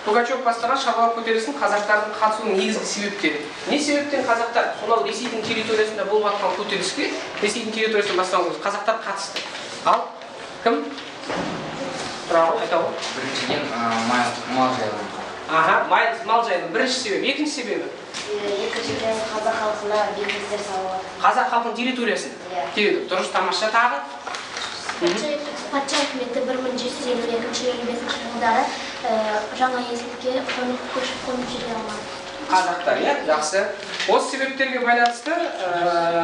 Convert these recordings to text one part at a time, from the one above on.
Пугачев бастаған шаруа көтерілісінің қазақтардың қатысуының негізгі себептері. Не себептен қазақтар сонау Ресейдің территориясында болып жатқан көтеріліске, Ресейдің территориясынан бастаған қазақтар қатысты? Ал кім? Сұрағы айта ғой. Біріншіден мал жайылымы. Мал жайылымы бірінші себебі. Екінші себебі? Екіншіден қазақ халқына бекіністер салуы. Қазақ халқының территориясын. Дұрыс, тамаша. Тағы? Патша үкіметі 1752-55 жылдары жаңа есілге көшіп жүре алмады. Қазақтар, жақсы. Осы себептерге байланысты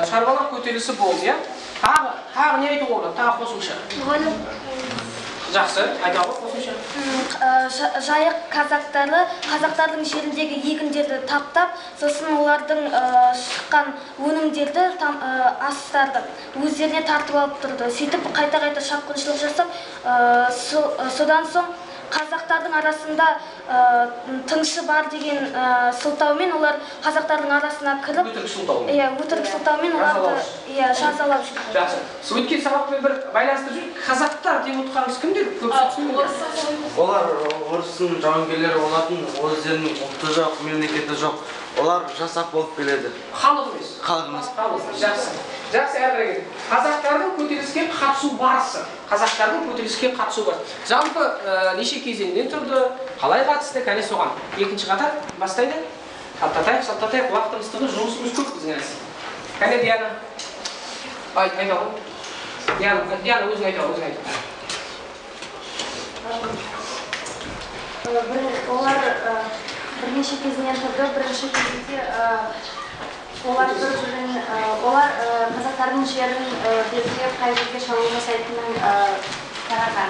шаруалар көтерілісі болды, Тағы не айтуға болады? Тағы қосымша. Жақсы, айта ғой қосымша. Жайық қазақтардың жеріндегі егіндерді таптап, сосын олардың шыққан өнімдерді астарды өздеріне тартып алып тұрды. Сөйтіп қайта-қайта шапқыншылық жасап, содан соң қазақтардың арасында тыңшы бар деген сылтаумен олар қазақтардың арасына кіріп, өтірік сылтаумен оларды жазалап жүрді. Жақсы. Өткен сабақпен бір байланыстырып жүріп, қазақтар деп отырғанымыз кімдер? Олар орыстың жауынгерлері болатын, өздерінің ұлты жоқ, мемлекеті жоқ. Олар жасақ болып келеді. Халық емес. Халық емес. Жақсы. Жақсы, әрі қазақтардың көтеріліске қатысу барысы. Жалпы неше кезеңнен тұрды, қалай қатысты, кәне соған. Екінші қатар бастайды. Саттатайық, уақытымыз тығыз, жұмысымыз көп біздің әлсіз. Кәне Диана. Айта ғой. Диана, өзің айта. Олар бірнеше кезінен тұрды. Бірінші кезінде олар қазақтардың жерін белгілеп қай жерге шабуыл жасайтынын тараған.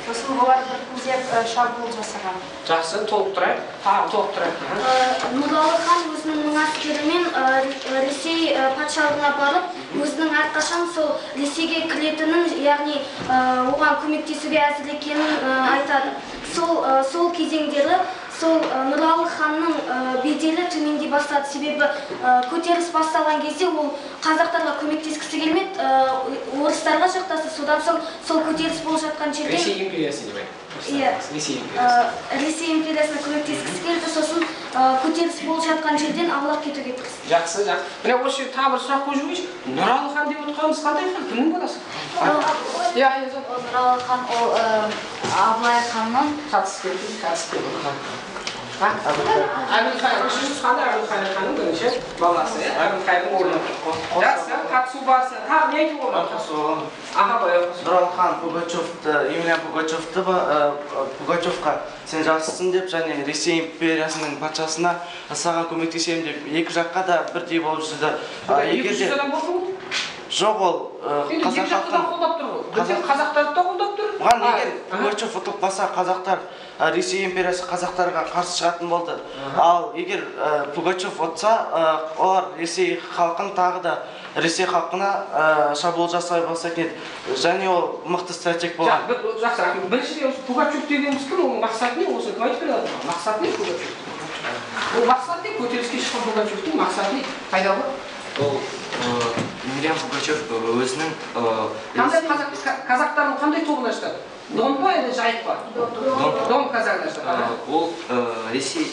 Сосын олар біртіндеп шабуыл жасаған. Жақсы, толықтырайық. Нұралы хан өзінің мың әскерімен Ресей патшалығына барып, өзінің әрқашан сол Ресейге кіретінін, яғни оған көмектесуге әзір екенін айтады. Сол кезеңдері сол Нұралы ханның беделі төмендей бастады. Себебі көтеріліс басталған кезде ол қазақтарға көмектескісі келмеді, орыстарға жақтасы. Содан соң сол көтеріліс болып жатқан жерде Ресей империясы деп айтты. Ресей империясына көмектескісі келді, сосын көтеріліс болып жатқан жерден аулақ кетуге тырысты. Жақсы. Міне осы жерде тағы бір сұрақ қойып жіберейінші. Нұралы хан деп отырғанымыз қандай хан? Кімнің баласы? Нұралы хан ол Абылай ханның қатысты. Әбілқайыр, үшінші ханы Әбілқайыр ханның бірінші баласы, Әбілқайырдың орны. Жақсы, қатысу барысы. Тағы не айтуға болады? Нұралы хан Пугачевқа сен жақсысың деп, және Ресей империясының патшасына саған көмектесемін деп, екі жаққа да бірдей болып жүрді. 200 адам болды ма? Жоқ, ол қазақ жақтан қолдап тұр ғой. Қазақтарды да қолдап тұр. Егер Пугачев ұтылып қалса, қазақтар Ресей империясы қазақтарға қарсы шығатын болды. Ал егер Пугачев ұтса, олар Ресей халқын тағы да Ресей халқына шабуыл жасай бастайтын еді. Және ол мықты стратег болған. Жақсы, рахмет. Біріншіден Пугачев дегеніміз кім? Оның мақсаты не? Осыны кім айтып береді? Мақсаты не Пугачев? Ол мақсаты не? Көтеріліске шыққан Пугачевтің мақсаты не? Қайда ғой? Ол Емельян Пугачев өзінің қазақтардың қандай тобын ашты? Дон ба, әлде жайық па? Дон қазағын ашты. Ол Ресей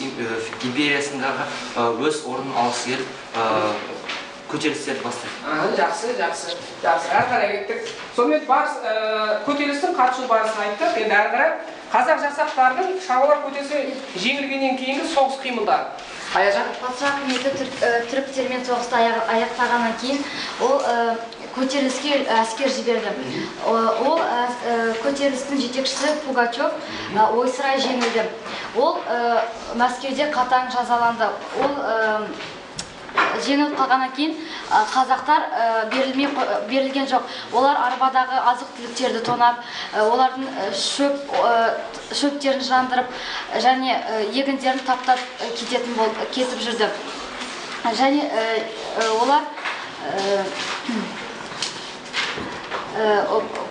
империясындағы өз орнын алғысы келіп көтерілістерді бастайды. Жақсы. Әрі қарай кеттік. Сонымен көтерілістің қатысу барысын айттық. Енді әрі қарай қазақ жасақтарының шаруалар көтерілісі жеңілгеннен кейінгі соғыс қимылдары. Аяжан? Патша үкіметі түріктермен соғысты аяқтағаннан кейін ол көтеріліске әскер жіберді. Ол көтерілістің жетекшісі Пугачев ойсырай жеңілді. Ол Мәскеуде қатаң жазаланды. Ол жеңіліп қалғаннан кейін қазақтар берілген жоқ. Олар арбадағы азық-түліктерді тонап, олардың шөптерін жандырып, және егіндерін таптап кетіп жүрді. Және олар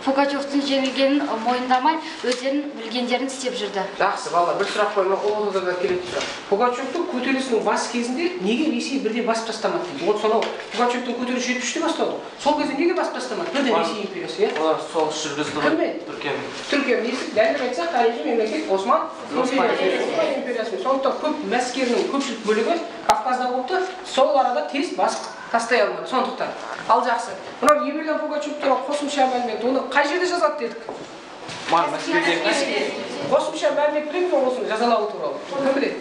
Пугачевтің жеңілгенін мойындамай, өздерін білгендерін істеп жүрді. Жақсы, бала, бір сұрақ қойма, қолыңызда да келетін сұрақ. Пугачевтің көтерілісінің бас кезінде неге Ресей бірден басып тастамады дейді? Вот сонау Пугачевтің көтерілісі 73-те басталды. Сол кезде неге басып тастамады? Бірден Ресей империясы, иә? Олар соғыс жүргізді ғой. Кіммен? Түркиямен. Түркия несі? Дәлірек айтсақ, тарихи мемлекет Осман империясымен. Сондықтан көп мәскердің көпшілік бөлігі Кавказда болыпты, сол арада тез басып тастай алмады. Сондықтан. Ал жақсы. Мынау Емельян Пугачев туралы қосымша мәлімет, оны қай жерде жазады дедік? Мәскеуде. Қосымша мәлімет білемін бе осыны жазалауы туралы? Кім біледі?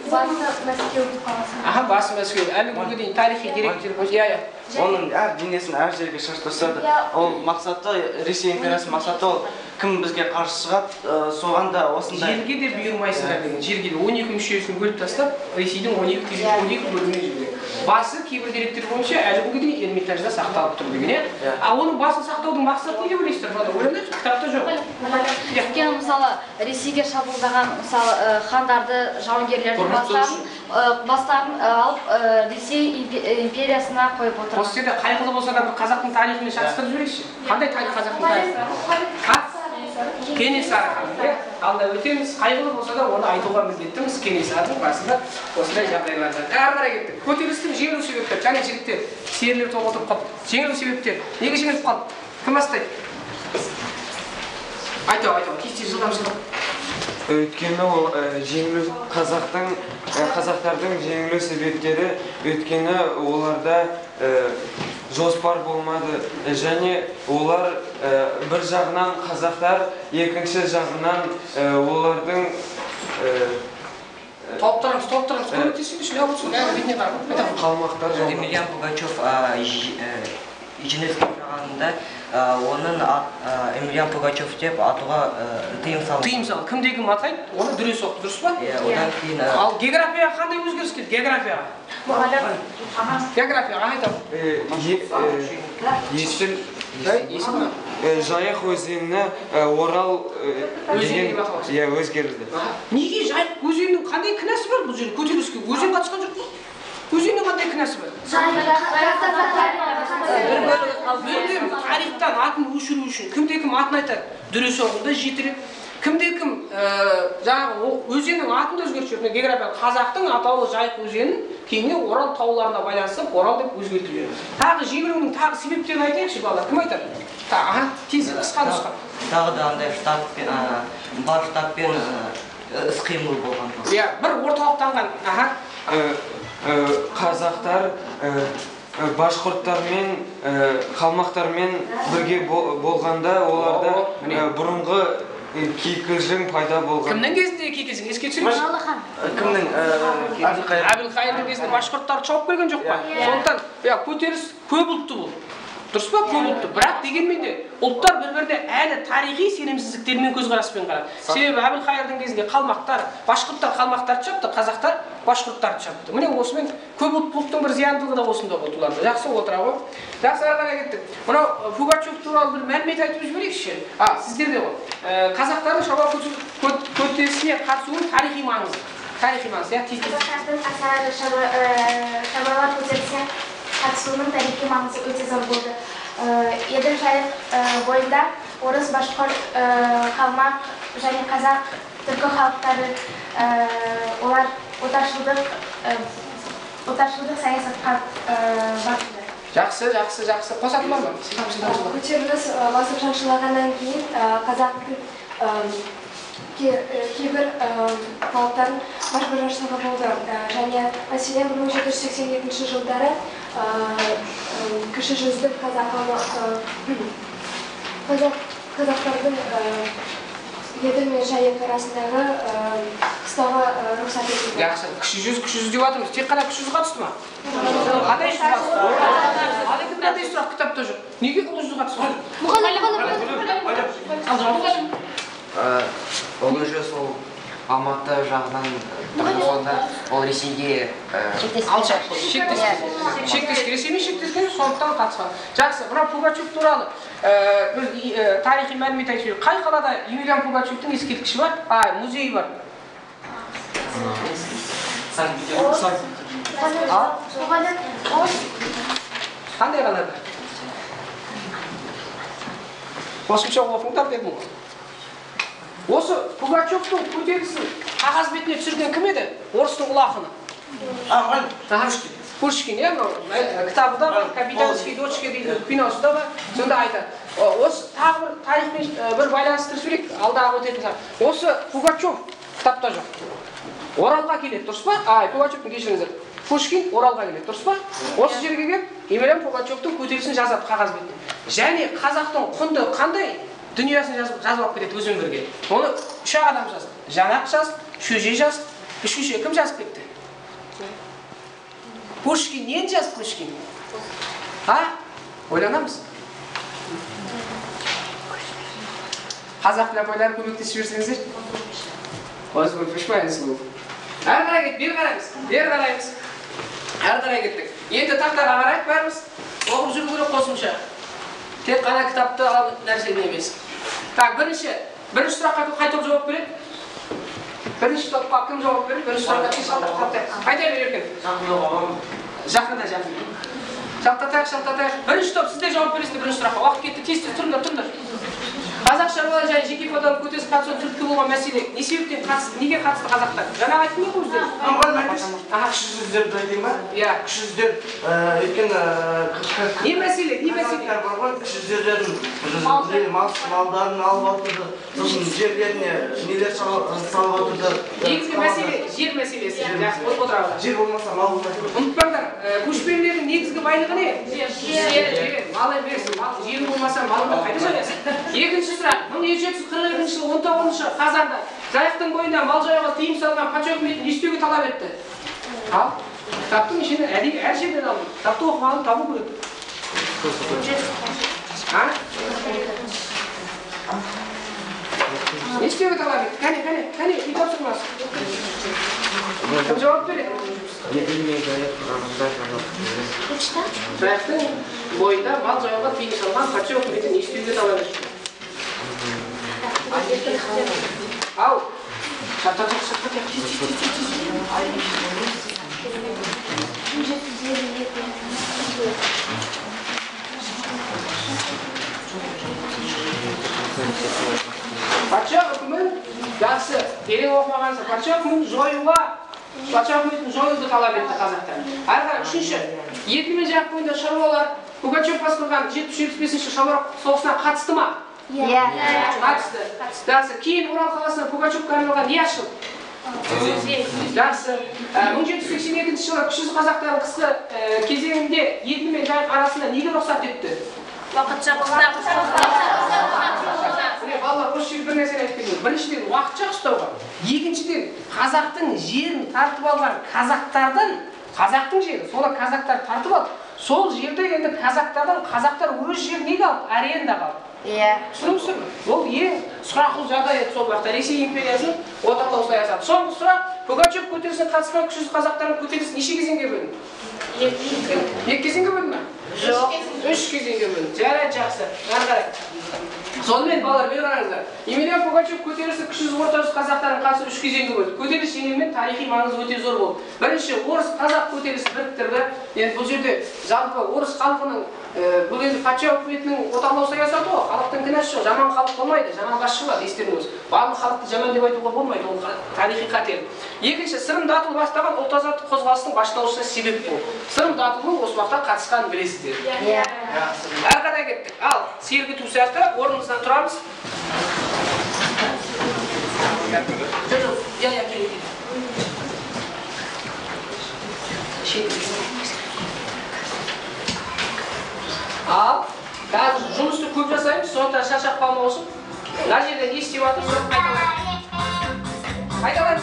Аха, басы Мәскеу. Әлі күнге дейін тарихи деректер бойынша. Оның әр денесін әр жерге шаштырады. Ол мақсаты, Ресей империясының мақсаты ол кім бізге қарсы шығады, соған да осындай. Жерге де бұйырмайсыңдар деген. Жерге де 12 мүшесін бөліп тастап, Ресейдің 12 бөліміне жібереді. Басы кейбір деректер бойынша әлі күнге дейін Эрмитажда сақталып тұр деген. А оның басын сақтаудың мақсаты не деп ойлайсыздар? Ойлаңдаршы, кітапта жоқ. Өйткені мысалы Ресейге шабуылдаған мысалы хандарды, жауынгерлердің бастарын алып Ресей империясына қойып отыр. Осы жерде қайғылы болса да бір қазақтың тарихымен шатыстырып жіберейікші. Қандай тарих қазақтың тарихы? Кенесары хан. Алда өтеміз, қайғылы болса да оны айтуға міндеттіміз. Кенесарының басында осындай жағдайлардан. Әрі қарай кеттік. Көтерілістің жеңілу себептері, және жігіттер, серілер топ отырып қалды. Жеңілу себептер. Неге жеңіліп қалды? Кім бастайды? Айту, кесте жылдам. Өйткені ол қазақтардың жеңілу себептері, өйткені оларда жоспар болмады, және олар бір жағынан қазақтар, екінші жағынан олардың Топтарымыз, көмектесіңізші, не болсын? қалмақтар жоқ. Емельян Пугачев жеңіліске ұшырағанда оның Емельян Пугачев деп атуға тыйым салды. Тыйым салды. Кімде-кім атайды, оны дүре соқты, дұрыс па? Одан кейін Ал географияға қандай өзгеріс келді? Географияға Есіл Жайық өзеніне Орал деген өзгерді. Неге Жайық өзенінің қандай кінәсі бар бұл жерде? Көтеріліске өзен қатысқан жоқ па? Өзеннің қандай кінәсі бар? Мүлдем тарихтан атын өшіру үшін кімде-кім атын айтады, дүре соғында жетірек. Кімде-кім жаңағы өзеннің атын да өзгертіп жүрді. География қазақтың атаулы Жайық өзенін кейіннен Орал тауларына байланысып, Орал деп өзгертіп жүрді. Тағы жеңілуінің тағы себептерін айтайықшы балалар. Кім айтады? Тез қысқа нұсқа. тағы да андай бар штабпен іс-қимыл болған. Иә, бір орталықтанған. Қазақтар башқұрттармен, қалмақтармен бірге болғанда оларда бұрынғы кикілжің пайда болған. Кімнің кезінде кикілжің? Еске түсіріңіз? Кімнің? Әбілқайырдың кезінде башқұрттар шауып келген жоқ па? Сондықтан көтеріліс көп ұлтты бұл. Дұрыс па? Көп ұлтты. Бірақ дегенмен де ұлттар бір-біріне әлі тарихи сенімсіздіктермен көзқараспен қарады. Себебі Әбілқайырдың кезінде қалмақтар, башқұрттар қалмақтарды шапты, қазақтар башқұрттарды шапты. Міне осымен көп ұлттылықтың бір зияндылығы да осында болды оларда. Жақсы отыра ғой. Жақсы ары қарай кеттік. Мынау Пугачев туралы бір мәлімет айтып жіберейікші. Сіздерде ғой. Қазақтардың шабуыл көтерілісіне қатысуының тарихи маңызы. Тарихи маңызы, шабуыл көтерілісіне қатысуының тарихи маңызы өте зор болды. Еділ Жайық бойында орыс, башқұрт, қалмақ және қазақ, түркі халықтары олар отаршылдық саясатқа барды. Жақсы. Қосатын бар ма? Көтеріліс басып жаншылағаннан кейін қазақтың кейбір халықтардың мәжбүр жаншылығы болды. Және мәселен 1782 жылдары кіші жүздің қазақтардың Еділ мен Жайық арасындағы қыстауға рұқсат етілді. Жақсы, кіші жүз деп жатырмыз. Тек қана кіші жүз қатысты ма? Қандай жүз қатысты? Қандай сұрақ кітапта жоқ? Неге ұлы жүз қатысты? Ұлы жүз ол Алматы жағынан тұрғысында ол Ресейге алшақ, шектескен, Ресеймен шектескен, сондықтан қатысқан. Жақсы, мына Пугачев туралы бір тарихи мәлімет айтып жіберейік. Қай қалада Емельян Пугачевтің ескерткіші бар? Музейі бар. Қандай қалада? Қосымша оқыңдар дедім ғой. Осы Пугачевтың көтерілісін қағаз бетіне түсірген кім еді? Орыстың ұлы ақыны. Пушкин, иә, кітабында «Капитанские дочки» дейді, киносында бар, сонда айтады. Осы тағы бір тарихпен бір байланыстырып жіберейік, алдағы өтетін сәт. Осы Пугачев кітапта жоқ. Оралға келеді, дұрыс па? Пугачевтің кешіріңіздер. Пушкин Оралға келеді, дұрыс па? Осы жерге келіп, Емельян Пугачевтің көтерілісін жазады қағаз бетіне. Және қазақтың құнды қандай дүниесін жазып алып кетеді өзімен бірге. Оны 3 адам жазды. Жанақ жазды, Шөже жазды, үшінші кім жазып кетті? Пушкин нені жазды Пушкин? Ойланамыз. Қазақ біліп ойланып көмектесіп жіберсеңіздер. Осы бұл пішмайыңыз бұл. Әрі қарай кет, бері қараймыз. Әрі қарай кеттік. Енді тақтаға қарайық бәріміз. Оқып жүру керек қосымша. Тек қана кітапты алып нәрседен емес. Так, бірінші сұраққа қайтып жауап береді. Бірінші топқа кім жауап береді? Бірінші сұраққа кім шалтақтатайық? Қайта береркен? Жақында. Шалтатайық. Бірінші топ, сіздер жауап бересіздер бірінші сұраққа. Уақыт кетті, тез тұрыңдар. Қазақ шаруалар және жеке феодал көтеріліс қатысуы түрткі болған мәселе. Не себептен қатысты? Неге қатысты қазақтар? Жаңа айттым ғой өздері. Кіші жүздерді айтайын ба? Иә. Кіші жүздер өйткені не мәселе? қазақтар бар ғой, кіші жүздердің малдарын алып отырды, сосын жерлеріне нелер салып отырды. Негізгі мәселе жер мәселесі. Жақсы, отырады. Жер болмаса мал болмайды. Ұмытпаңдар, көшпенділердің негізгі байлығы не? Жер. Мал емес, жер болмаса малыңды қайда жаясың? Екінші сұрақ, 1742 жылы 19 қазанда Жайықтың бойында мал жаюға тыйым салған патша үкіметін не істеуге талап етті? Ал, кітаптың ішіне әр жерден алды. Кітапты оқығанын табу керек. Не істеуге талап етті? Кәне, үй тапсырмасы. Кім жауап береді? Жайықтың бойында мал жаюға тыйым салған патша үкіметін не істеуге талап етті? Ау, шаттатық. Патша үкімін, жақсы, терең оқымағансың, патша үкімін жоюды талап етті қазақтар. Әрі қарай, үшінші, Еділ мен Жайық бойында шаруалар Пугачев басқарған 775-ші шаруа соғысына қатысты ма? Қатысты. Жақсы, кейін Орал қаласына Пугачевқа арналған не ашылды? Жақсы. 1782 жылы күшіз қазақтардың қысқы кезеңінде Еділ мен Жайық арасында неге рұқсат етті? Уақытша Балалар, осы жерде бір нәрсені айтып кетейін. Біріншіден уақытша ұстауға, екіншіден қазақтың жерін тартып алған қазақтың жері, соны қазақтар тартып алды. Сол жерде енді қазақтар өз жерін неге алды? Арендаға алды. Түсініңіздер ме? Ол ең сұрақыл жағдай еді сол уақытта Ресей империясының отарлау саясаты. Соңғы сұрақ, Пугачев көтерілісіне қатысқан күшіз қазақтардың көтерілісі неше кезеңге бөлінді? 2 кезеңге бөлінді ме? Жоқ. 3 кезеңге бөлінді. Жарайды, жақсы. Әрі қарай. Сонымен балалар, бері қараңыздар. Емельян Пугачев көтерілісі күшіз орта жүз қазақтардың қатысуы 3 кезеңге бөлінді. Көтеріліс жеңілмен тарихи маңызы өте зор болды. Бірінші, орыс қазақ көтерілісі біріктірді. Енді бұл жерде жалпы орыс халқының бұл енді патша үкіметінің отарлау саясаты ғой. Халықтың кінәсі жоқ, жаман халық болмайды, жаман басшы болады, естеріңіз. Барлық халықты жаман деп айтуға болмайды, ол тарихи қателік. Екінші, Сырым Датұлы бастаған ұлт азаттық қозғалыстың баштаушысына себеп болды. Сырым Датұлының осы уақытта қатысқанын білесіздер. Әрі қарай кеттік. Ал, сергіту сәті орнымыздан тұрамыз. Ал, қазір жұмысты көп жасаймыз, сондықтан шаршап қалмау үшін. Мына жерде не істеп жатыр, соны қайталаймыз.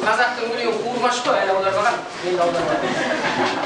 қазақтың өлеңі қуырмаш қой, әлі аудармаған. Мен аудармадым.